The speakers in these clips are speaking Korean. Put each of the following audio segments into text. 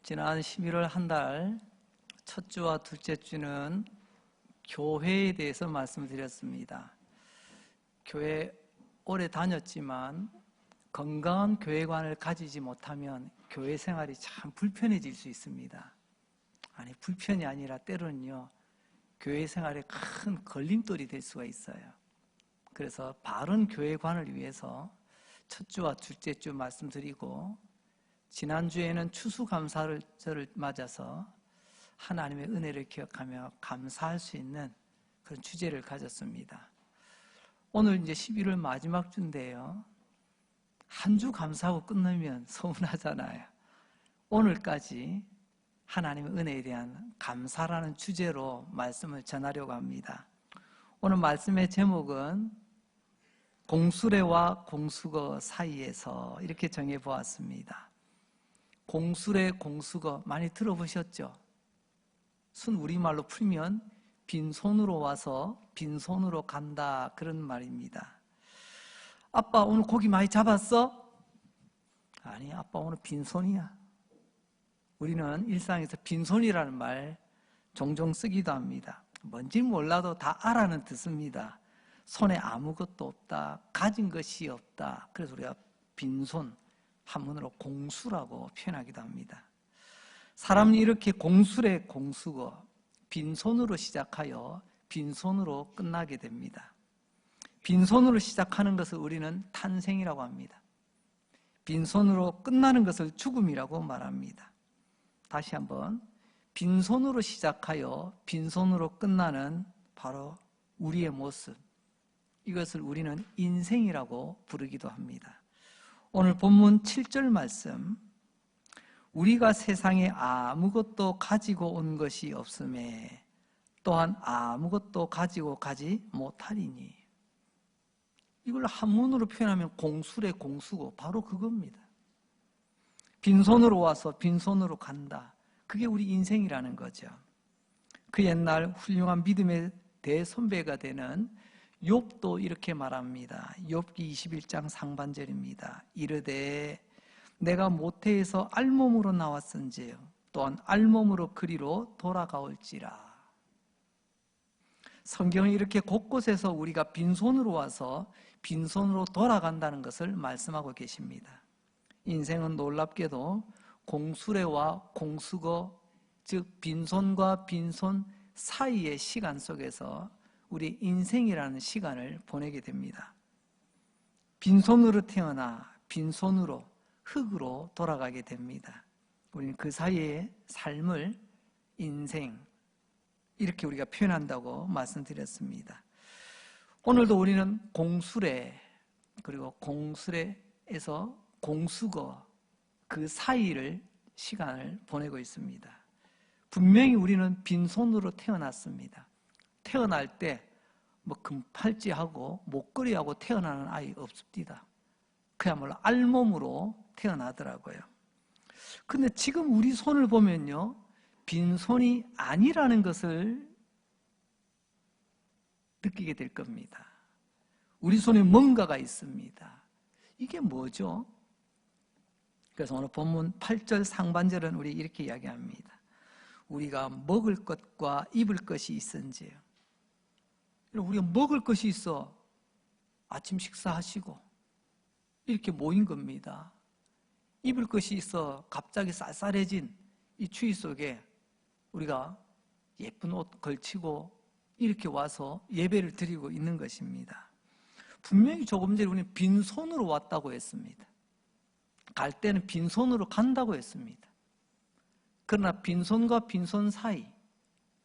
지난 11월 한 달 첫 주와 둘째 주는 교회에 대해서 말씀드렸습니다. 교회 오래 다녔지만 건강한 교회관을 가지지 못하면 교회 생활이 참 불편해질 수 있습니다. 아니, 불편이 아니라 때로는요, 교회 생활에 큰 걸림돌이 될 수가 있어요. 그래서 바른 교회관을 위해서 첫 주와 둘째 주 말씀드리고, 지난주에는 추수감사절을 맞아서 하나님의 은혜를 기억하며 감사할 수 있는 그런 주제를 가졌습니다. 오늘 이제 11월 마지막 주인데요, 한 주 감사하고 끝나면 서운하잖아요. 오늘까지 하나님의 은혜에 대한 감사라는 주제로 말씀을 전하려고 합니다. 오늘 말씀의 제목은 공수레와 공수거 사이에서 이렇게 정해보았습니다. 공수레, 공수거 많이 들어보셨죠? 순 우리말로 풀면 빈손으로 와서 빈손으로 간다, 그런 말입니다. 아빠 오늘 고기 많이 잡았어? 아니, 아빠 오늘 빈손이야. 우리는 일상에서 빈손이라는 말 종종 쓰기도 합니다. 뭔지 몰라도 다 알아는 듣습니다. 손에 아무것도 없다, 가진 것이 없다. 그래서 우리가 빈손, 한문으로 공수라고 표현하기도 합니다. 사람이 이렇게 공수래 공수거, 빈손으로 시작하여 빈손으로 끝나게 됩니다. 빈손으로 시작하는 것을 우리는 탄생이라고 합니다. 빈손으로 끝나는 것을 죽음이라고 말합니다. 다시 한번, 빈손으로 시작하여 빈손으로 끝나는 바로 우리의 모습, 이것을 우리는 인생이라고 부르기도 합니다. 오늘 본문 7절 말씀, 우리가 세상에 아무것도 가지고 온 것이 없음에 또한 아무것도 가지고 가지 못하리니, 이걸 한문으로 표현하면 공수래 공수고 바로 그겁니다. 빈손으로 와서 빈손으로 간다, 그게 우리 인생이라는 거죠. 그 옛날 훌륭한 믿음의 대선배가 되는 욥도 이렇게 말합니다. 욥기 21장 상반절입니다. 이르되 내가 모태에서 알몸으로 나왔은즉 또한 알몸으로 그리로 돌아가올지라. 성경은 이렇게 곳곳에서 우리가 빈손으로 와서 빈손으로 돌아간다는 것을 말씀하고 계십니다. 인생은 놀랍게도 공수레와 공수거, 즉 빈손과 빈손 사이의 시간 속에서 우리 인생이라는 시간을 보내게 됩니다. 빈손으로 태어나 빈손으로, 흙으로 돌아가게 됩니다. 우리는 그 사이의 삶을 인생, 이렇게 우리가 표현한다고 말씀드렸습니다. 오늘도 우리는 공수레, 그리고 공수레에서 공수거, 그 사이를 시간을 보내고 있습니다. 분명히 우리는 빈손으로 태어났습니다. 태어날 때 뭐 금팔찌하고 목걸이하고 태어나는 아이 없습니다. 그야말로 알몸으로 태어나더라고요. 근데 지금 우리 손을 보면요, 빈손이 아니라는 것을 느끼게 될 겁니다. 우리 손에 뭔가가 있습니다. 이게 뭐죠? 그래서 오늘 본문 8절 상반절은 우리 이렇게 이야기합니다. 우리가 먹을 것과 입을 것이 있은지요. 우리가 먹을 것이 있어 아침 식사하시고 이렇게 모인 겁니다. 입을 것이 있어 갑자기 쌀쌀해진 이 추위 속에 우리가 예쁜 옷 걸치고 이렇게 와서 예배를 드리고 있는 것입니다. 분명히 조금 전에 우리는 빈손으로 왔다고 했습니다. 갈 때는 빈손으로 간다고 했습니다. 그러나 빈손과 빈손 사이,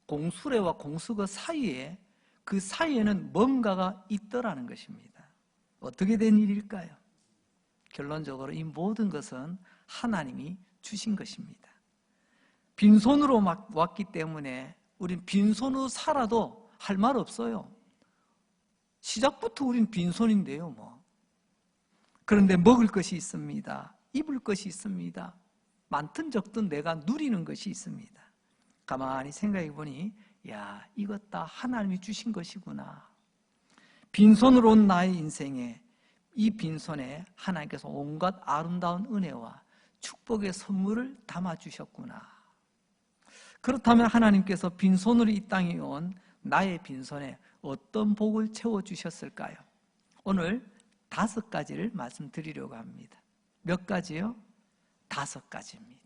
공수레와 공수거 사이에, 그 사이에는 뭔가가 있더라는 것입니다. 어떻게 된 일일까요? 결론적으로 이 모든 것은 하나님이 주신 것입니다. 빈손으로 왔기 때문에 우린 빈손으로 살아도 할 말 없어요. 시작부터 우린 빈손인데요, 뭐. 그런데 먹을 것이 있습니다. 입을 것이 있습니다. 많든 적든 내가 누리는 것이 있습니다. 가만히 생각해 보니, 야, 이것 다 하나님이 주신 것이구나. 빈손으로 온 나의 인생에, 이 빈손에 하나님께서 온갖 아름다운 은혜와 축복의 선물을 담아주셨구나. 그렇다면 하나님께서 빈손으로 이 땅에 온 나의 빈손에 어떤 복을 채워주셨을까요? 오늘 5가지를 말씀드리려고 합니다. 몇 가지요? 5가지입니다.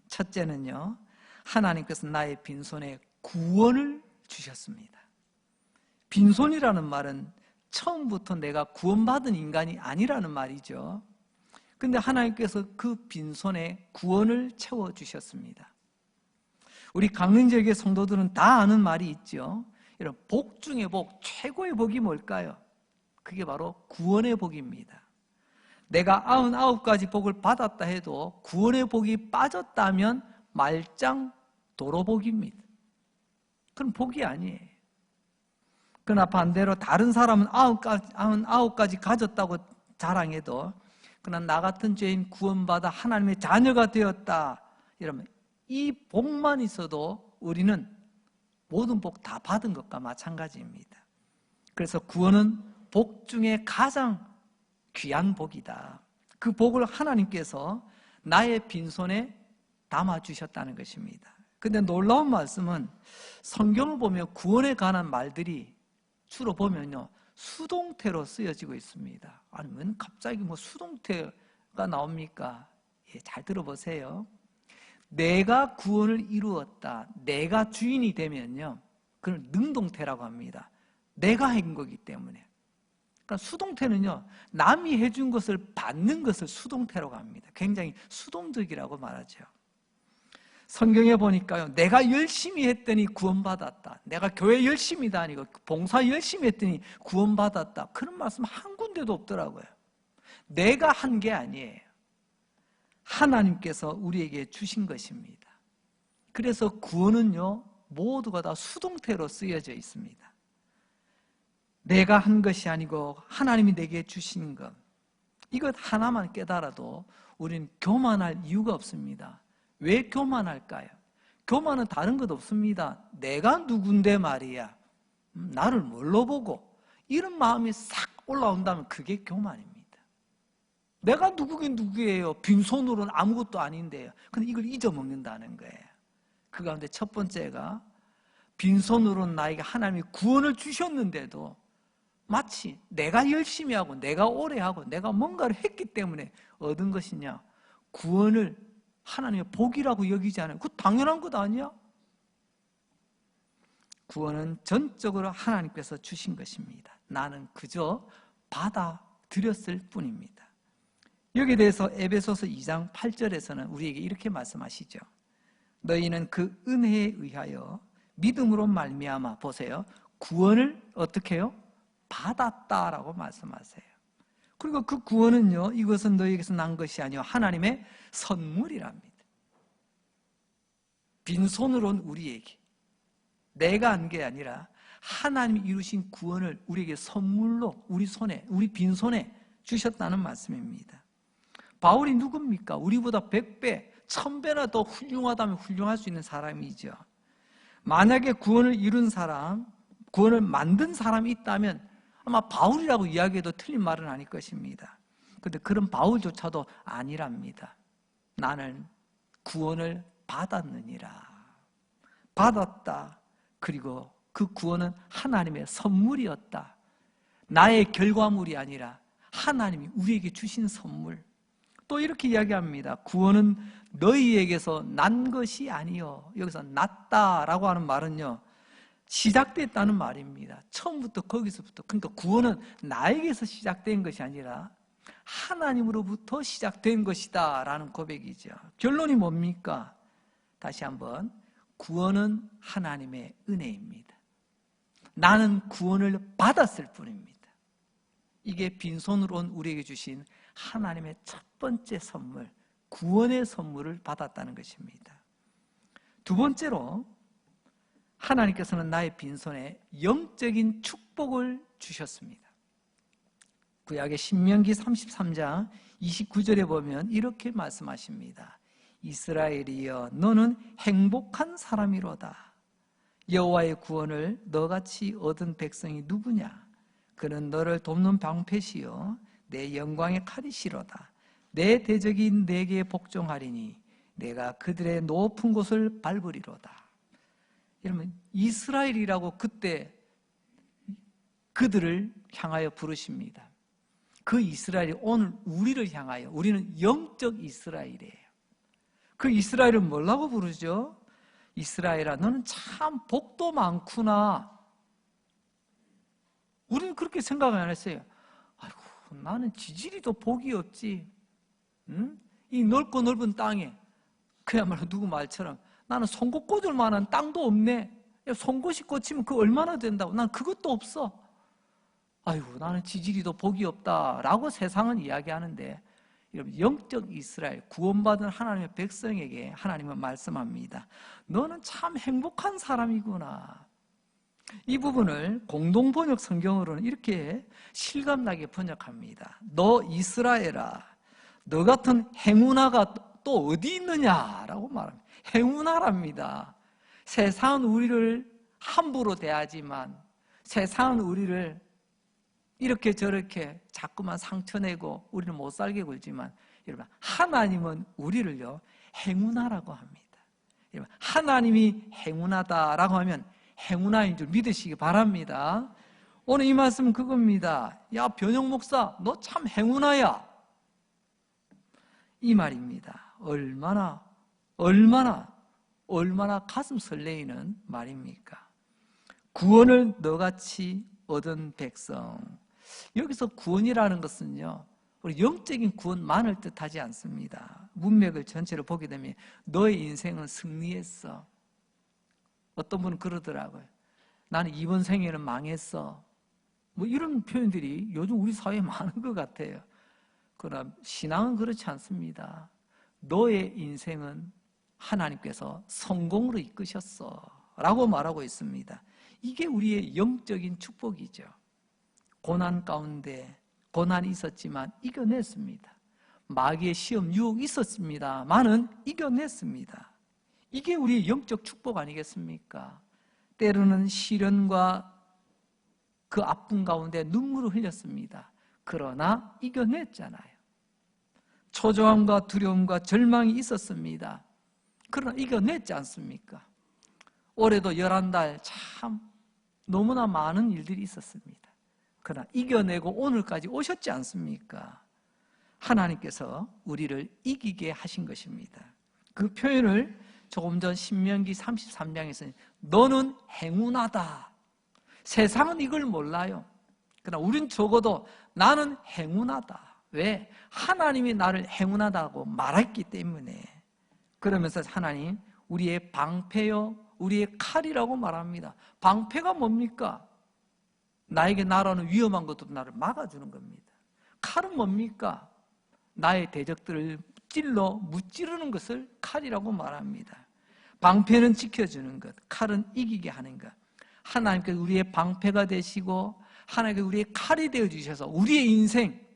첫째는요, 하나님께서 나의 빈손에 구원을 주셨습니다. 빈손이라는 말은 처음부터 내가 구원받은 인간이 아니라는 말이죠. 근데 하나님께서 그 빈손에 구원을 채워주셨습니다. 우리 강릉지역의 성도들은 다 아는 말이 있죠. 이런 복 중의 복, 최고의 복이 뭘까요? 그게 바로 구원의 복입니다. 내가 99가지 복을 받았다 해도 구원의 복이 빠졌다면 말짱 도로복입니다. 그건 복이 아니에요. 그러나 반대로 다른 사람은 99가지 가졌다고 자랑해도, 그러나 나 같은 죄인 구원받아 하나님의 자녀가 되었다 이러면 이 복만 있어도 우리는 모든 복 다 받은 것과 마찬가지입니다. 그래서 구원은 복 중에 가장 귀한 복이다. 그 복을 하나님께서 나의 빈손에 담아주셨다는 것입니다. 근데 놀라운 말씀은 성경을 보면 구원에 관한 말들이 주로 보면요, 수동태로 쓰여지고 있습니다. 아니, 왜 갑자기 수동태가 나옵니까? 예, 잘 들어보세요. 내가 구원을 이루었다, 내가 주인이 되면요, 그걸 능동태라고 합니다. 내가 한 거기 때문에. 그러니까 수동태는요, 남이 해준 것을 받는 것을 수동태라고 합니다. 굉장히 수동적이라고 말하죠. 성경에 보니까요, 내가 열심히 했더니 구원받았다, 내가 교회 열심히 다니고 봉사 열심히 했더니 구원받았다, 그런 말씀 한 군데도 없더라고요. 내가 한 게 아니에요. 하나님께서 우리에게 주신 것입니다. 그래서 구원은요, 모두가 다 수동태로 쓰여져 있습니다. 내가 한 것이 아니고 하나님이 내게 주신 것, 이것 하나만 깨달아도 우리는 교만할 이유가 없습니다. 왜 교만할까요? 교만은 다른 것 없습니다. 내가 누군데 말이야, 나를 뭘로 보고, 이런 마음이 싹 올라온다면 그게 교만입니다. 내가 누구긴 누구예요? 빈손으로는 아무것도 아닌데요. 근데 이걸 잊어먹는다는 거예요. 그 가운데 첫 번째가, 빈손으로는 나에게 하나님이 구원을 주셨는데도 마치 내가 열심히 하고 내가 오래 하고 내가 뭔가를 했기 때문에 얻은 것이냐, 구원을 하나님의 복이라고 여기지 않아요. 그거 당연한 것 아니야? 구원은 전적으로 하나님께서 주신 것입니다. 나는 그저 받아들였을 뿐입니다. 여기에 대해서 에베소서 2장 8절에서는 우리에게 이렇게 말씀하시죠. 너희는 그 은혜에 의하여 믿음으로 말미암아, 보세요, 구원을 어떻게 해요? 받았다라고 말씀하세요. 그리고 그 구원은요, 이것은 너희에게서 난 것이 아니요 하나님의 선물이랍니다. 빈손으로는 우리에게, 내가 한 게 아니라 하나님이 이루신 구원을 우리에게 선물로 우리 손에, 우리 빈손에 주셨다는 말씀입니다. 바울이 누굽니까? 우리보다 100배, 1000배나 더 훌륭하다면 훌륭할 수 있는 사람이죠. 만약에 구원을 이룬 사람, 구원을 만든 사람이 있다면 아마 바울이라고 이야기해도 틀린 말은 아닐 것입니다. 그런데 그런 바울조차도 아니랍니다. 나는 구원을 받았느니라. 받았다. 그리고 그 구원은 하나님의 선물이었다. 나의 결과물이 아니라 하나님이 우리에게 주신 선물. 또 이렇게 이야기합니다. 구원은 너희에게서 난 것이 아니요. 여기서 났다라고 하는 말은요, 시작됐다는 말입니다. 처음부터 거기서부터. 그러니까 구원은 나에게서 시작된 것이 아니라 하나님으로부터 시작된 것이다 라는 고백이죠. 결론이 뭡니까? 다시 한번, 구원은 하나님의 은혜입니다. 나는 구원을 받았을 뿐입니다. 이게 빈손으로 온 우리에게 주신 하나님의 첫 번째 선물, 구원의 선물을 받았다는 것입니다. 두 번째로, 하나님께서는 나의 빈손에 영적인 축복을 주셨습니다. 구약의 신명기 33장 29절에 보면 이렇게 말씀하십니다. 이스라엘이여, 너는 행복한 사람이로다. 여호와의 구원을 너같이 얻은 백성이 누구냐? 그는 너를 돕는 방패시요 내 영광의 칼이시로다. 내 대적이 내게 복종하리니 내가 그들의 높은 곳을 밟으리로다. 여러분, 이스라엘이라고 그때 그들을 향하여 부르십니다. 그 이스라엘이 오늘 우리를 향하여, 우리는 영적 이스라엘이에요. 그 이스라엘을 뭐라고 부르죠? 이스라엘아, 너는 참 복도 많구나. 우리는 그렇게 생각을 안 했어요. 아이고, 나는 지지리도 복이 없지. 응? 이 넓고 넓은 땅에 그야말로 누구 말처럼 나는 송곳 꽂을 만한 땅도 없네. 송곳이 꽂히면 그 얼마나 된다고. 난 그것도 없어. 아이고, 나는 지지리도 복이 없다라고 세상은 이야기하는데, 여러분, 영적 이스라엘, 구원받은 하나님의 백성에게 하나님은 말씀합니다. 너는 참 행복한 사람이구나. 이 부분을 공동번역 성경으로는 이렇게 실감나게 번역합니다. 너 이스라엘아, 너 같은 행운아가 또 어디 있느냐라고 말합니다. 행운아랍니다. 세상은 우리를 함부로 대하지만, 세상은 우리를 이렇게 저렇게 자꾸만 상처내고 우리를 못 살게 굴지만, 여러분, 하나님은 우리를요 행운아라고 합니다. 여러분, 하나님이 행운하다라고 하면 행운아인 줄 믿으시기 바랍니다. 오늘 이 말씀은 그겁니다. 야, 변형 목사, 너 참 행운아야. 이 말입니다. 얼마나 가슴 설레이는 말입니까? 구원을 너같이 얻은 백성. 여기서 구원이라는 것은요, 우리 영적인 구원만을 뜻하지 않습니다. 문맥을 전체를 보게 되면 너의 인생은 승리했어. 어떤 분은 그러더라고요. 나는 이번 생에는 망했어. 뭐 이런 표현들이 요즘 우리 사회에 많은 것 같아요. 그러나 신앙은 그렇지 않습니다. 너의 인생은 하나님께서 성공으로 이끄셨어 라고 말하고 있습니다. 이게 우리의 영적인 축복이죠. 고난 가운데 고난이 있었지만 이겨냈습니다. 마귀의 시험, 유혹이 있었습니다만은 이겨냈습니다. 이게 우리의 영적 축복 아니겠습니까? 때로는 시련과 그 아픔 가운데 눈물을 흘렸습니다. 그러나 이겨냈잖아요. 초조함과 두려움과 절망이 있었습니다. 그러나 이겨냈지 않습니까? 올해도 11달 참 너무나 많은 일들이 있었습니다. 그러나 이겨내고 오늘까지 오셨지 않습니까? 하나님께서 우리를 이기게 하신 것입니다. 그 표현을 조금 전 신명기 33장에서 너는 행운하다. 세상은 이걸 몰라요. 그러나 우린 적어도 나는 행운하다. 왜? 하나님이 나를 행운하다고 말했기 때문에. 그러면서 하나님, 우리의 방패요, 우리의 칼이라고 말합니다. 방패가 뭡니까? 나에게 날아오는 위험한 것도 나를 막아주는 겁니다. 칼은 뭡니까? 나의 대적들을 찔러 무찌르는 것을 칼이라고 말합니다. 방패는 지켜주는 것, 칼은 이기게 하는 것. 하나님께서 우리의 방패가 되시고 하나님께서 우리의 칼이 되어주셔서 우리의 인생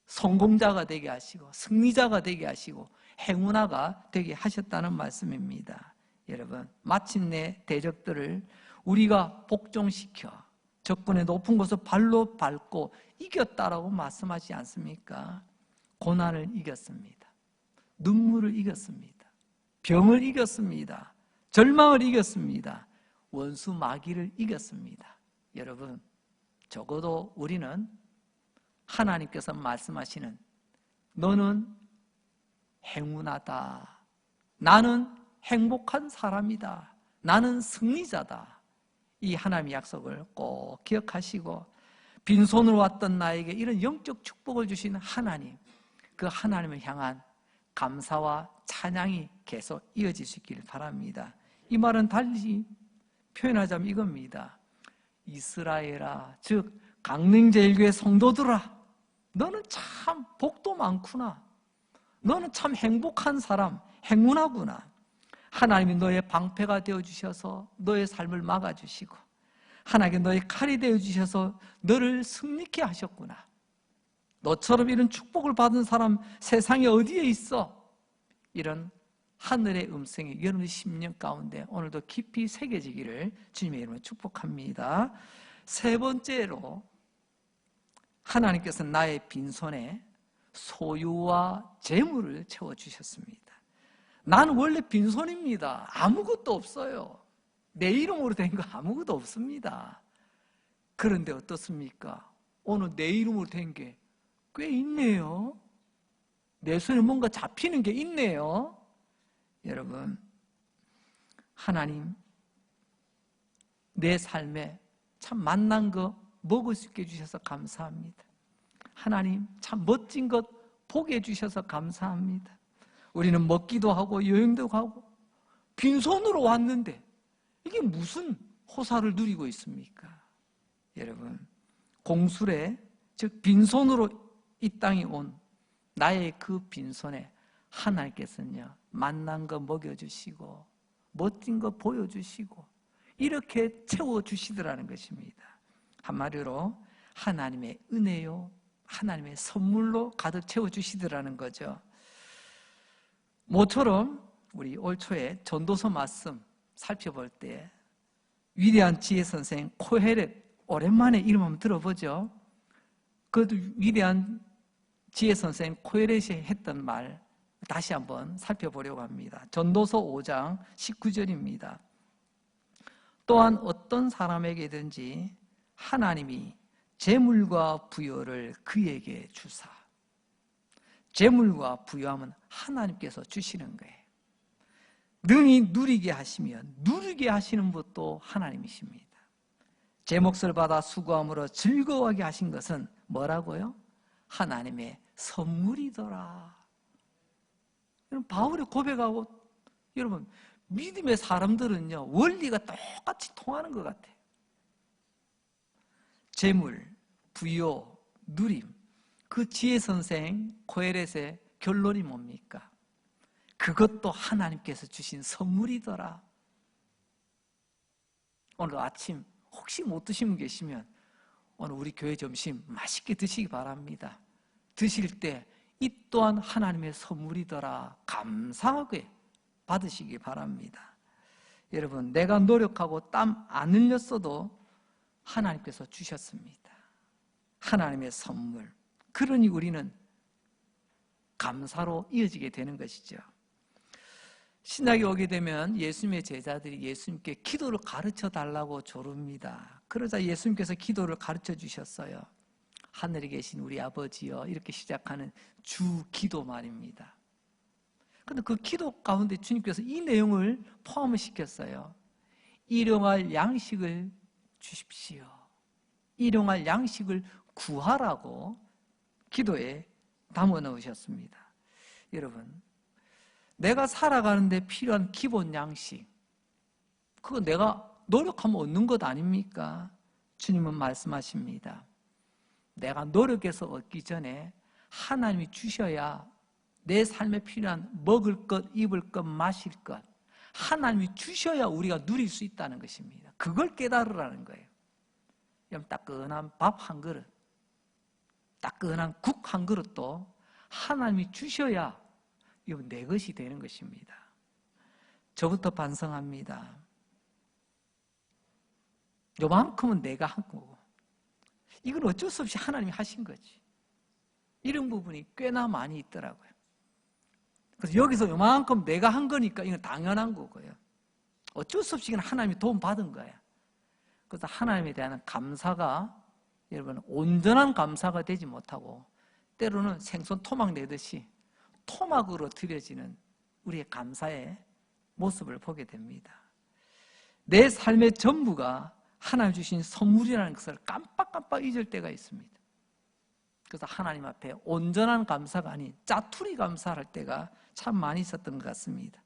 성공자가 되게 하시고 승리자가 되게 하시고 행운아가 되게 하셨다는 말씀입니다. 여러분, 마침내 대적들을 우리가 복종시켜 적군의 높은 곳을 발로 밟고 이겼다라고 말씀하지 않습니까? 고난을 이겼습니다. 눈물을 이겼습니다. 병을 이겼습니다. 절망을 이겼습니다. 원수 마귀를 이겼습니다. 여러분, 적어도 우리는 하나님께서 말씀하시는 너는 행운하다. 나는 행복한 사람이다. 나는 승리자다. 이 하나님의 약속을 꼭 기억하시고 빈손으로 왔던 나에게 이런 영적 축복을 주신 하나님, 그 하나님을 향한 감사와 찬양이 계속 이어지시길 바랍니다. 이 말은 달리 표현하자면 이겁니다. 이스라엘아, 즉 강릉제일교회 성도들아, 너는 참 복도 많구나. 너는 참 행복한 사람, 행운하구나. 하나님이 너의 방패가 되어주셔서 너의 삶을 막아주시고 하나님이 너의 칼이 되어주셔서 너를 승리케 하셨구나. 너처럼 이런 축복을 받은 사람 세상에 어디에 있어? 이런 하늘의 음성이 여러분의 심령 가운데 오늘도 깊이 새겨지기를 주님의 이름으로 축복합니다. 세 번째로, 하나님께서 나의 빈손에 소유와 재물을 채워주셨습니다. 나는 원래 빈손입니다. 아무것도 없어요. 내 이름으로 된 거 아무것도 없습니다. 그런데 어떻습니까? 오늘 내 이름으로 된 게 꽤 있네요. 내 손에 뭔가 잡히는 게 있네요. 여러분, 하나님 내 삶에 참 맛난 거 먹을 수 있게 해주셔서 감사합니다. 하나님 참 멋진 것 보게 해주셔서 감사합니다. 우리는 먹기도 하고 여행도 가고 빈손으로 왔는데 이게 무슨 호사를 누리고 있습니까? 여러분, 공술에, 즉 빈손으로 이 땅에 온 나의 그 빈손에 하나님께서는요, 맛난 거 먹여주시고 멋진 거 보여주시고 이렇게 채워주시더라는 것입니다. 한마디로 하나님의 은혜요, 하나님의 선물로 가득 채워주시더라는 거죠. 모처럼 우리 올 초에 전도서 말씀 살펴볼 때 위대한 지혜 선생 코헤렛, 오랜만에 이름 한번 들어보죠. 그 위대한 지혜 선생 코헤렛이 했던 말 다시 한번 살펴보려고 합니다. 전도서 5장 19절입니다. 또한 어떤 사람에게든지 하나님이 재물과 부여를 그에게 주사, 재물과 부여함은 하나님께서 주시는 거예요. 능히 누리게 하시면 누리게 하시는 분도 하나님이십니다. 제 몫을 받아 수고함으로 즐거워하게 하신 것은 뭐라고요? 하나님의 선물이더라. 바울이 고백하고, 여러분, 믿음의 사람들은요, 원리가 똑같이 통하는 것 같아요. 재물, 부요, 누림, 그 지혜 선생 코헤렛의 결론이 뭡니까? 그것도 하나님께서 주신 선물이더라. 오늘 아침 혹시 못 드신 분 계시면 오늘 우리 교회 점심 맛있게 드시기 바랍니다. 드실 때 이 또한 하나님의 선물이더라 감사하게 받으시기 바랍니다. 여러분, 내가 노력하고 땀 안 흘렸어도 하나님께서 주셨습니다. 하나님의 선물. 그러니 우리는 감사로 이어지게 되는 것이죠. 신약에 오게 되면 예수님의 제자들이 예수님께 기도를 가르쳐 달라고 조릅니다. 그러자 예수님께서 기도를 가르쳐 주셨어요. 하늘에 계신 우리 아버지여, 이렇게 시작하는 주 기도 말입니다. 그런데 그 기도 가운데 주님께서 이 내용을 포함을 시켰어요. 일용할 양식을 주십시오. 일용할 양식을 구하라고 기도에 담아 넣으셨습니다. 여러분, 내가 살아가는데 필요한 기본 양식, 그거 내가 노력하면 얻는 것 아닙니까? 주님은 말씀하십니다. 내가 노력해서 얻기 전에 하나님이 주셔야 내 삶에 필요한 먹을 것, 입을 것, 마실 것, 하나님이 주셔야 우리가 누릴 수 있다는 것입니다. 그걸 깨달으라는 거예요. 여러분, 따끈한 밥 한 그릇, 따끈한 국 한 그릇도 하나님이 주셔야 이건 내 것이 되는 것입니다. 저부터 반성합니다. 요만큼은 내가 한 거고, 이건 어쩔 수 없이 하나님이 하신 거지. 이런 부분이 꽤나 많이 있더라고요. 그래서 여기서 요만큼 내가 한 거니까 이건 당연한 거고요. 어쩔 수 없이 하나님이 도움 받은 거야. 그래서 하나님에 대한 감사가, 여러분, 온전한 감사가 되지 못하고 때로는 생선 토막 내듯이 토막으로 드려지는 우리의 감사의 모습을 보게 됩니다. 내 삶의 전부가 하나님 주신 선물이라는 것을 깜빡깜빡 잊을 때가 있습니다. 그래서 하나님 앞에 온전한 감사가 아닌 짜투리 감사할 때가 참 많이 있었던 것 같습니다.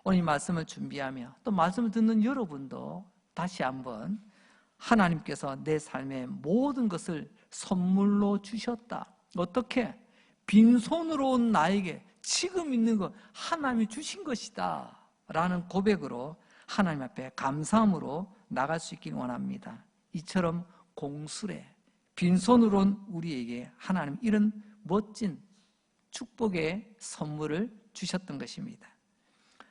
오늘 이 말씀을 준비하며 또 말씀을 듣는 여러분도 다시 한번 하나님께서 내 삶의 모든 것을 선물로 주셨다. 어떻게? 빈손으로 온 나에게 지금 있는 것 하나님이 주신 것이다 라는 고백으로 하나님 앞에 감사함으로 나갈 수 있길 원합니다. 이처럼 공술에 빈손으로 온 우리에게 하나님 이런 멋진 축복의 선물을 주셨던 것입니다.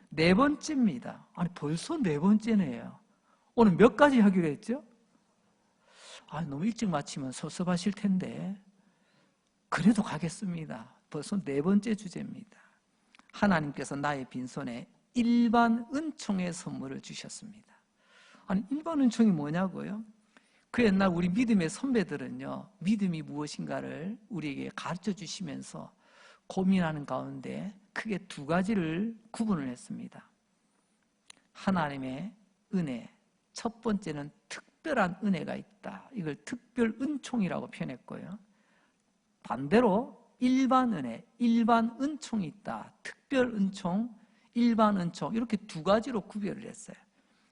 네 번째입니다. 아니, 벌써 네 번째네요. 오늘 몇 가지 하기로 했죠? 너무 일찍 마치면 섭섭하실 텐데 그래도 가겠습니다. 벌써 네 번째 주제입니다. 하나님께서 나의 빈손에 일반 은총의 선물을 주셨습니다. 아니, 일반 은총이 뭐냐고요? 그 옛날 우리 믿음의 선배들은요, 믿음이 무엇인가를 우리에게 가르쳐 주시면서 고민하는 가운데 크게 두 가지를 구분을 했습니다. 하나님의 은혜, 첫 번째는 특별한 은혜가 있다. 이걸 특별 은총이라고 표현했고요. 반대로 일반 은혜, 일반 은총이 있다. 특별 은총, 일반 은총, 이렇게 두 가지로 구별을 했어요.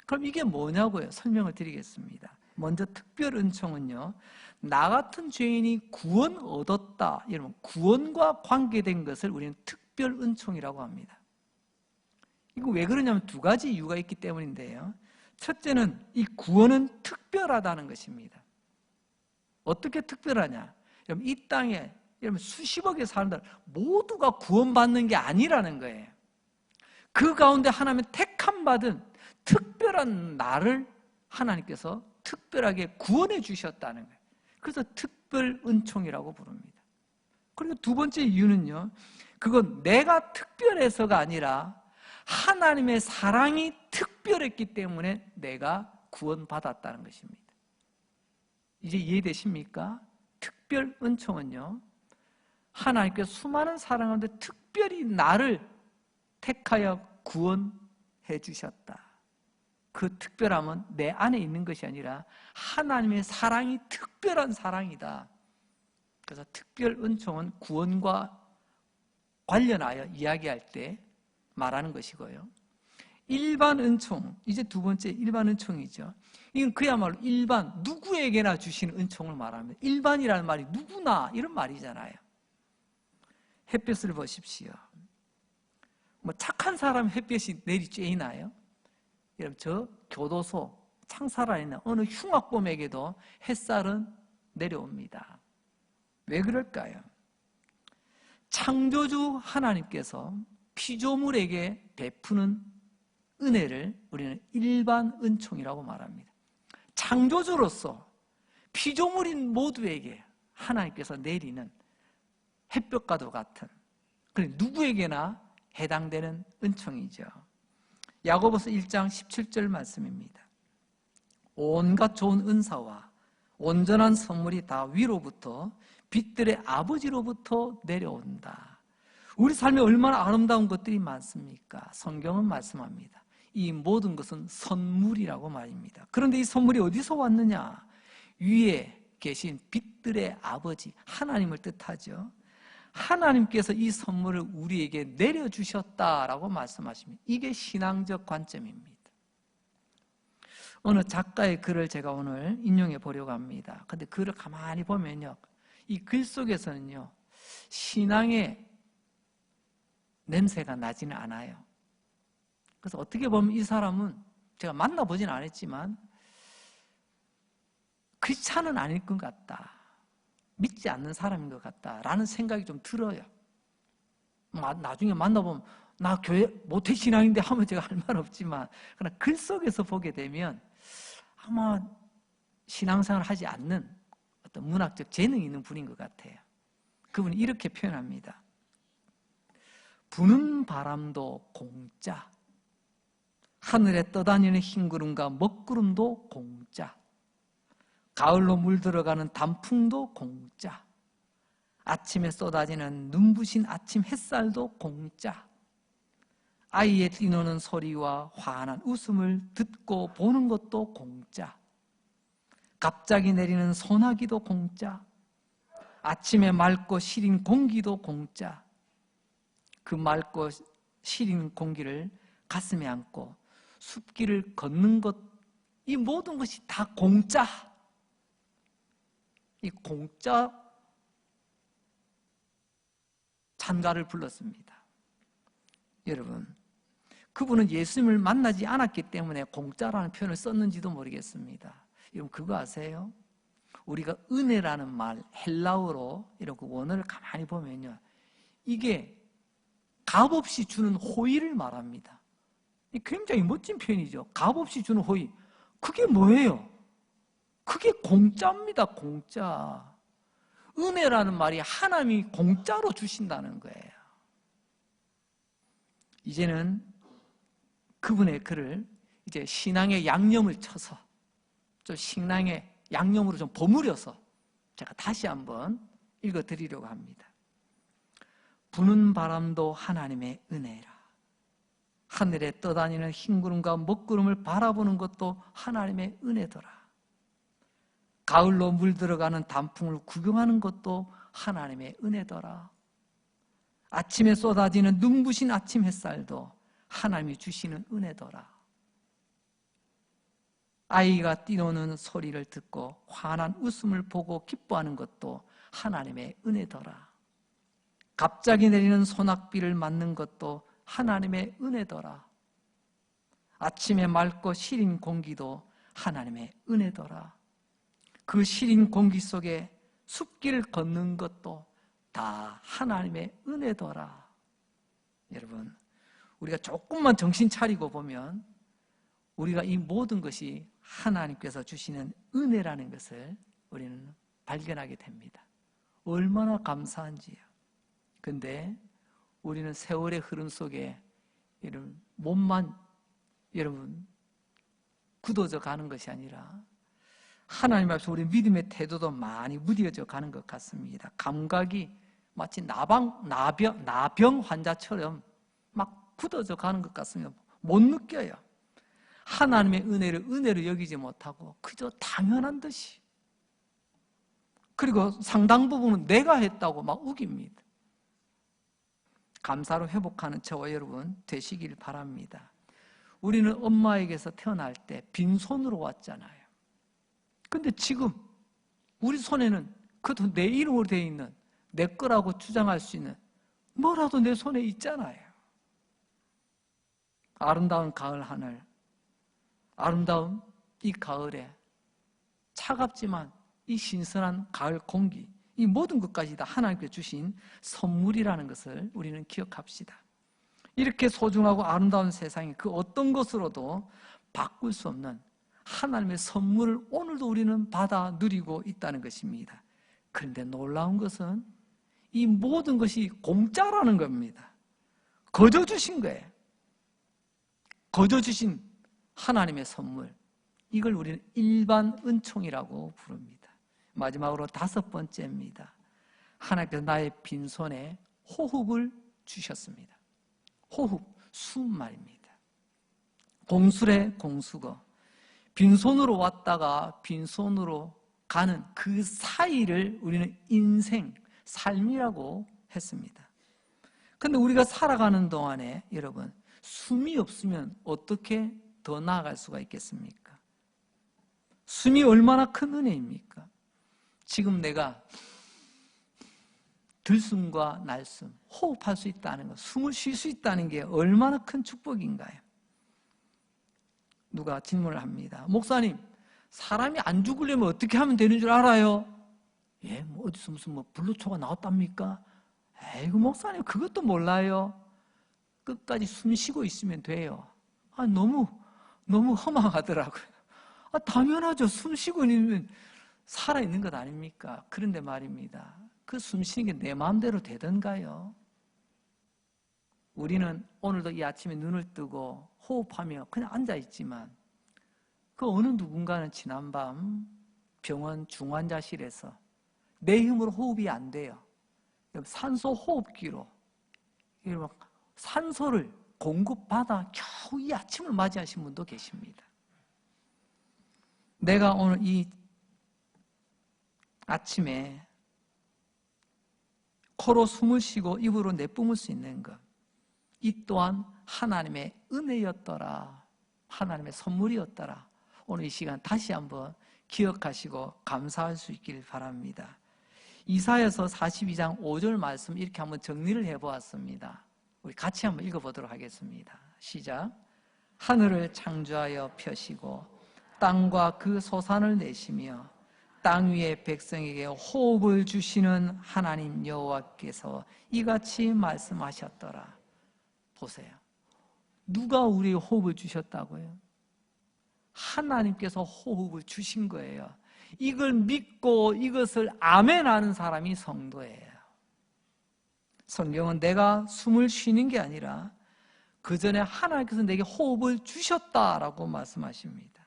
그럼 이게 뭐냐고요? 설명을 드리겠습니다. 먼저 특별 은총은요, 나 같은 죄인이 구원 얻었다, 여러분, 구원과 관계된 것을 우리는 특별 은총이라고 합니다. 이거 왜 그러냐면 두 가지 이유가 있기 때문인데요. 첫째는 이 구원은 특별하다는 것입니다. 어떻게 특별하냐? 여러분, 이 땅에 여러분 수십억의 사람들 모두가 구원받는 게 아니라는 거예요. 그 가운데 하나님의 택함 받은 특별한 나를 하나님께서 특별하게 구원해 주셨다는 거예요. 그래서 특별 은총이라고 부릅니다. 그리고 두 번째 이유는요, 그건 내가 특별해서가 아니라 하나님의 사랑이 특별했기 때문에 내가 구원받았다는 것입니다. 이제 이해되십니까? 특별 은총은요, 하나님께서 수많은 사랑 가운데 특별히 나를 택하여 구원해 주셨다. 그 특별함은 내 안에 있는 것이 아니라 하나님의 사랑이 특별한 사랑이다. 그래서 특별 은총은 구원과 관련하여 이야기할 때 말하는 것이고요. 일반 은총, 이제 두 번째 일반 은총이죠. 이건 그야말로 일반, 누구에게나 주시는 은총을 말합니다. 일반이라는 말이 누구나 이런 말이잖아요. 햇볕을 보십시오. 뭐 착한 사람 햇볕이 내리 쬐이나요? 여러분, 저 교도소 창살 안에 있는 어느 흉악범에게도 햇살은 내려옵니다. 왜 그럴까요? 창조주 하나님께서 피조물에게 베푸는 은혜를 우리는 일반 은총이라고 말합니다. 창조주로서 피조물인 모두에게 하나님께서 내리는 햇볕과도 같은, 누구에게나 해당되는 은총이죠. 야고보서 1장 17절 말씀입니다. 온갖 좋은 은사와 온전한 선물이 다 위로부터 빛들의 아버지로부터 내려온다. 우리 삶에 얼마나 아름다운 것들이 많습니까? 성경은 말씀합니다. 이 모든 것은 선물이라고 말입니다. 그런데 이 선물이 어디서 왔느냐? 위에 계신 빛들의 아버지 하나님을 뜻하죠. 하나님께서 이 선물을 우리에게 내려주셨다라고 말씀하십니다. 이게 신앙적 관점입니다. 어느 작가의 글을 제가 오늘 인용해 보려고 합니다. 그런데 글을 가만히 보면요, 이 글 속에서는요, 신앙의 냄새가 나지는 않아요. 그래서 어떻게 보면 이 사람은 제가 만나보진 않았지만 크리스찬은 아닐 것 같다, 믿지 않는 사람인 것 같다라는 생각이 좀 들어요. 나중에 만나보면 나 교회 모태신앙인데 하면 제가 할 말 없지만, 그러나 글 속에서 보게 되면 아마 신앙생활을 하지 않는 어떤 문학적 재능이 있는 분인 것 같아요. 그분이 이렇게 표현합니다. 부는 바람도 공짜, 하늘에 떠다니는 흰구름과 먹구름도 공짜, 가을로 물들어가는 단풍도 공짜, 아침에 쏟아지는 눈부신 아침 햇살도 공짜, 아이의 뛰노는 소리와 환한 웃음을 듣고 보는 것도 공짜, 갑자기 내리는 소나기도 공짜, 아침에 맑고 시린 공기도 공짜, 그 맑고 시린 공기를 가슴에 안고 숲길을 걷는 것, 이 모든 것이 다 공짜. 이 공짜 찬가를 불렀습니다. 여러분, 그분은 예수님을 만나지 않았기 때문에 공짜라는 표현을 썼는지도 모르겠습니다. 여러분, 그거 아세요? 우리가 은혜라는 말, 헬라어로 이렇게 원어를 가만히 보면요, 이게 값없이 주는 호의를 말합니다. 이 굉장히 멋진 표현이죠. 값없이 주는 호의. 그게 뭐예요? 그게 공짜입니다. 공짜. 은혜라는 말이 하나님이 공짜로 주신다는 거예요. 이제는 그분의 글을 이제 신앙의 양념을 쳐서 좀 신앙의 양념으로 좀 버무려서 제가 다시 한번 읽어드리려고 합니다. 부는 바람도 하나님의 은혜라. 하늘에 떠다니는 흰구름과 먹구름을 바라보는 것도 하나님의 은혜더라. 가을로 물들어가는 단풍을 구경하는 것도 하나님의 은혜더라. 아침에 쏟아지는 눈부신 아침 햇살도 하나님이 주시는 은혜더라. 아이가 뛰노는 소리를 듣고 환한 웃음을 보고 기뻐하는 것도 하나님의 은혜더라. 갑자기 내리는 소낙비를 맞는 것도 하나님의 은혜더라. 아침에 맑고 시린 공기도 하나님의 은혜더라. 그 시린 공기 속에 숲길을 걷는 것도 다 하나님의 은혜더라. 여러분, 우리가 조금만 정신 차리고 보면 우리가 이 모든 것이 하나님께서 주시는 은혜라는 것을 우리는 발견하게 됩니다. 얼마나 감사한지요. 근데 우리는 세월의 흐름 속에 이런 몸만 여러분 굳어져 가는 것이 아니라 하나님 앞에서 우리 믿음의 태도도 많이 무뎌져 가는 것 같습니다. 감각이 마치 나병 환자처럼 막 굳어져 가는 것 같습니다. 못 느껴요. 하나님의 은혜를 은혜로 여기지 못하고 그저 당연한 듯이, 그리고 상당 부분은 내가 했다고 막 우깁니다. 감사로 회복하는 저와 여러분 되시길 바랍니다. 우리는 엄마에게서 태어날 때 빈손으로 왔잖아요. 근데 지금 우리 손에는 그것도 내 이름으로 되어 있는, 내 거라고 주장할 수 있는 뭐라도 내 손에 있잖아요. 아름다운 가을 하늘, 아름다운 이 가을에 차갑지만 이 신선한 가을 공기, 이 모든 것까지 다 하나님께 주신 선물이라는 것을 우리는 기억합시다. 이렇게 소중하고 아름다운 세상에 그 어떤 것으로도 바꿀 수 없는 하나님의 선물을 오늘도 우리는 받아 누리고 있다는 것입니다. 그런데 놀라운 것은 이 모든 것이 공짜라는 겁니다. 거저 주신 거예요. 거저 주신 하나님의 선물, 이걸 우리는 일반 은총이라고 부릅니다. 마지막으로 5번째입니다. 하나님께서 나의 빈손에 호흡을 주셨습니다. 호흡, 숨 말입니다. 공수래 공수거, 빈손으로 왔다가 빈손으로 가는 그 사이를 우리는 인생, 삶이라고 했습니다. 그런데 우리가 살아가는 동안에 여러분, 숨이 없으면 어떻게 더 나아갈 수가 있겠습니까? 숨이 얼마나 큰 은혜입니까? 지금 내가 들숨과 날숨, 호흡할 수 있다는 것, 숨을 쉴 수 있다는 게 얼마나 큰 축복인가요? 누가 질문을 합니다. 목사님, 사람이 안 죽으려면 어떻게 하면 되는 줄 알아요? 예, 뭐 어디서 무슨 불로초가 나왔답니까? 에이구, 목사님, 그것도 몰라요. 끝까지 숨 쉬고 있으면 돼요. 너무 허망하더라고요. 당연하죠. 숨 쉬고 있으면 살아있는 것 아닙니까? 그런데 말입니다. 그 숨 쉬는 게 내 마음대로 되던가요? 우리는 오늘도 이 아침에 눈을 뜨고 호흡하며 그냥 앉아있지만 그 어느 누군가는 지난밤 병원 중환자실에서 내 힘으로 호흡이 안 돼요. 산소 호흡기로 산소를 공급받아 겨우 이 아침을 맞이하신 분도 계십니다. 내가 오늘 이 아침에 코로 숨을 쉬고 입으로 내뿜을 수 있는 것, 이 또한 하나님의 은혜였더라, 하나님의 선물이었더라. 오늘 이 시간 다시 한번 기억하시고 감사할 수 있길 바랍니다. 이사야서 42장 5절 말씀 이렇게 한번 정리를 해보았습니다. 우리 같이 한번 읽어보도록 하겠습니다. 시작. 하늘을 창조하여 펴시고 땅과 그 소산을 내시며 땅 위의 백성에게 호흡을 주시는 하나님 여호와께서 이같이 말씀하셨더라. 보세요. 누가 우리의 호흡을 주셨다고요? 하나님께서 호흡을 주신 거예요. 이걸 믿고 이것을 아멘하는 사람이 성도예요. 성경은 내가 숨을 쉬는 게 아니라 그 전에 하나님께서 내게 호흡을 주셨다라고 말씀하십니다.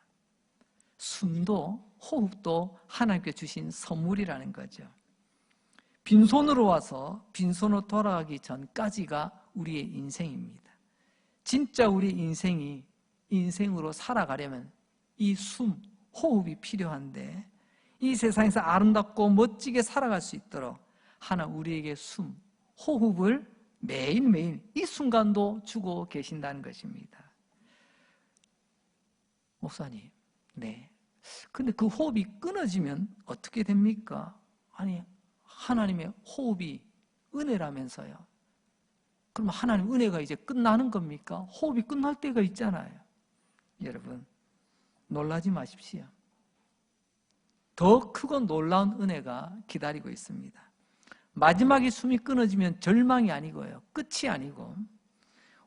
숨도 호흡도 하나님께 주신 선물이라는 거죠. 빈손으로 와서 빈손으로 돌아가기 전까지가 우리의 인생입니다. 진짜 우리 인생이 인생으로 살아가려면 이 숨, 호흡이 필요한데 이 세상에서 아름답고 멋지게 살아갈 수 있도록 하나님 우리에게 숨, 호흡을 매일매일 이 순간도 주고 계신다는 것입니다. 목사님, 네. 근데 그 호흡이 끊어지면 어떻게 됩니까? 아니, 하나님의 호흡이 은혜라면서요. 그럼 하나님 은혜가 이제 끝나는 겁니까? 호흡이 끝날 때가 있잖아요. 여러분, 놀라지 마십시오. 더 크고 놀라운 은혜가 기다리고 있습니다. 마지막에 숨이 끊어지면 절망이 아니고요, 끝이 아니고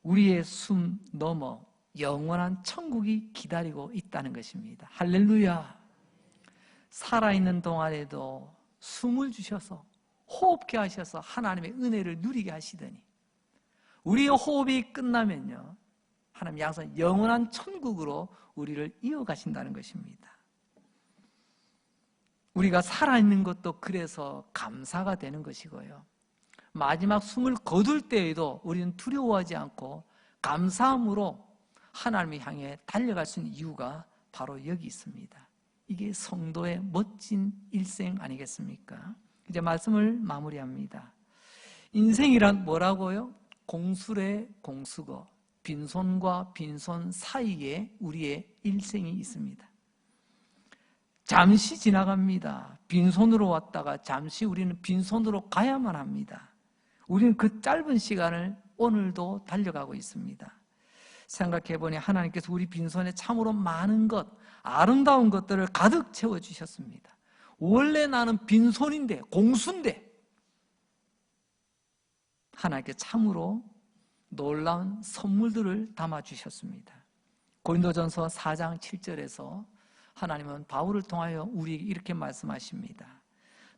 우리의 숨 넘어 영원한 천국이 기다리고 있다는 것입니다. 할렐루야. 살아있는 동안에도 숨을 주셔서 호흡케 하셔서 하나님의 은혜를 누리게 하시더니 우리의 호흡이 끝나면요, 하나님 약속 영원한 천국으로 우리를 이어가신다는 것입니다. 우리가 살아있는 것도 그래서 감사가 되는 것이고요, 마지막 숨을 거둘 때에도 우리는 두려워하지 않고 감사함으로 하나님을 향해 달려갈 수 있는 이유가 바로 여기 있습니다. 이게 성도의 멋진 일생 아니겠습니까? 이제 말씀을 마무리합니다. 인생이란 뭐라고요? 공술의 공수고 빈손과 빈손 사이에 우리의 일생이 있습니다. 잠시 지나갑니다. 빈손으로 왔다가 잠시 우리는 빈손으로 가야만 합니다. 우리는 그 짧은 시간을 오늘도 달려가고 있습니다. 생각해보니 하나님께서 우리 빈손에 참으로 많은 것, 아름다운 것들을 가득 채워주셨습니다. 원래 나는 빈손인데, 공수인데 하나님께 참으로 놀라운 선물들을 담아주셨습니다. 고린도전서 4장 7절에서 하나님은 바울을 통하여 우리에게 이렇게 말씀하십니다.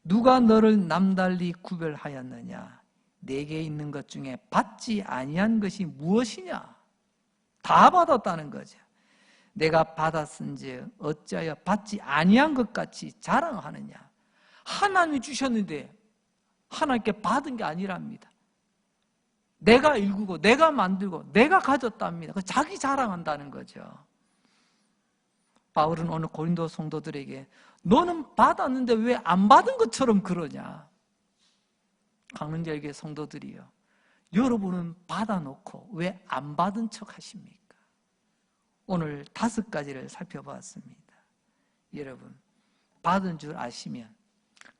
누가 너를 남달리 구별하였느냐? 내게 있는 것 중에 받지 아니한 것이 무엇이냐? 다 받았다는 거죠. 내가 받았은즉 어찌하여 받지 아니한 것 같이 자랑하느냐? 하나님이 주셨는데 하나님께 받은 게 아니랍니다. 내가 일구고 내가 만들고 내가 가졌답니다. 자기 자랑한다는 거죠. 바울은 오늘 고린도 성도들에게 너는 받았는데 왜 안 받은 것처럼 그러냐? 강릉교회 성도들이요, 여러분은 받아놓고 왜 안 받은 척 하십니까? 오늘 5가지를 살펴보았습니다. 여러분, 받은 줄 아시면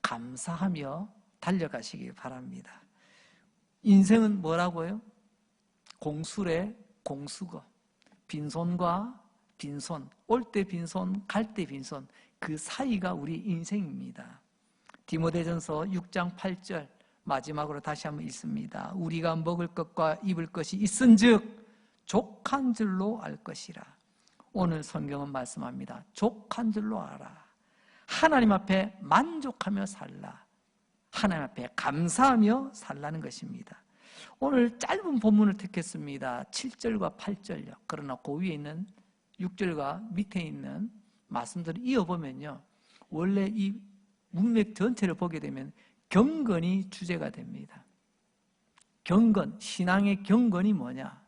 감사하며 달려가시기 바랍니다. 인생은 뭐라고요? 공술의 공수거, 빈손과 빈손, 올 때 빈손, 갈 때 빈손, 그 사이가 우리 인생입니다. 디모데전서 6장 8절 마지막으로 다시 한번 읽습니다. 우리가 먹을 것과 입을 것이 있은즉 족한 줄로 알 것이라. 오늘 성경은 말씀합니다. 족한 줄로 알아. 하나님 앞에 만족하며 살라. 하나님 앞에 감사하며 살라는 것입니다. 오늘 짧은 본문을 택했습니다. 7절과 8절요. 그러나 그 위에 있는 6절과 밑에 있는 말씀들을 이어보면요, 원래 이 문맥 전체를 보게 되면 경건이 주제가 됩니다. 경건, 신앙의 경건이 뭐냐?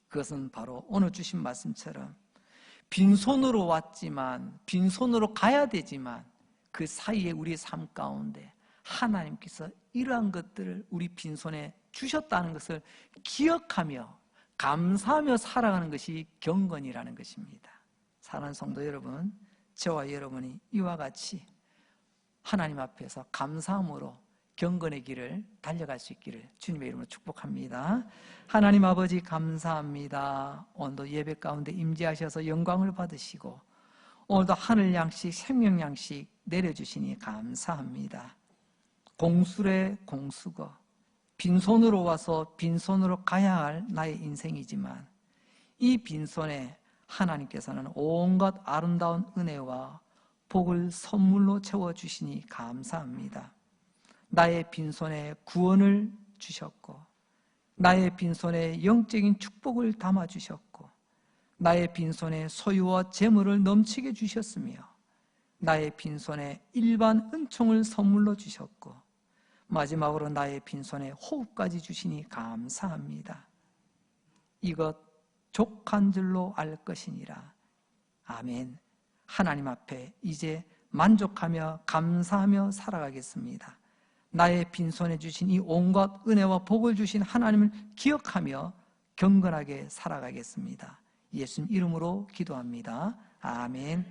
그것은 바로 오늘 주신 말씀처럼 빈손으로 왔지만 빈손으로 가야 되지만 그 사이에 우리의 삶 가운데 하나님께서 이러한 것들을 우리 빈손에 주셨다는 것을 기억하며 감사하며 살아가는 것이 경건이라는 것입니다. 사랑하는 성도 여러분, 저와 여러분이 이와 같이 하나님 앞에서 감사함으로 경건의 길을 달려갈 수 있기를 주님의 이름으로 축복합니다. 하나님 아버지 감사합니다. 오늘도 예배 가운데 임재하셔서 영광을 받으시고 오늘도 하늘 양식, 생명 양식 내려주시니 감사합니다. 공술의 공수거, 빈손으로 와서 빈손으로 가야 할 나의 인생이지만 이 빈손에 하나님께서는 온갖 아름다운 은혜와 복을 선물로 채워주시니 감사합니다. 나의 빈손에 구원을 주셨고, 나의 빈손에 영적인 축복을 담아주셨고, 나의 빈손에 소유와 재물을 넘치게 주셨으며, 나의 빈손에 일반 은총을 선물로 주셨고, 마지막으로 나의 빈손에 호흡까지 주시니 감사합니다. 이것 족한 줄로 알 것이니라. 아멘. 하나님 앞에 이제 만족하며 감사하며 살아가겠습니다. 나의 빈손에 주신 이 온갖 은혜와 복을 주신 하나님을 기억하며 경건하게 살아가겠습니다. 예수님 이름으로 기도합니다. 아멘.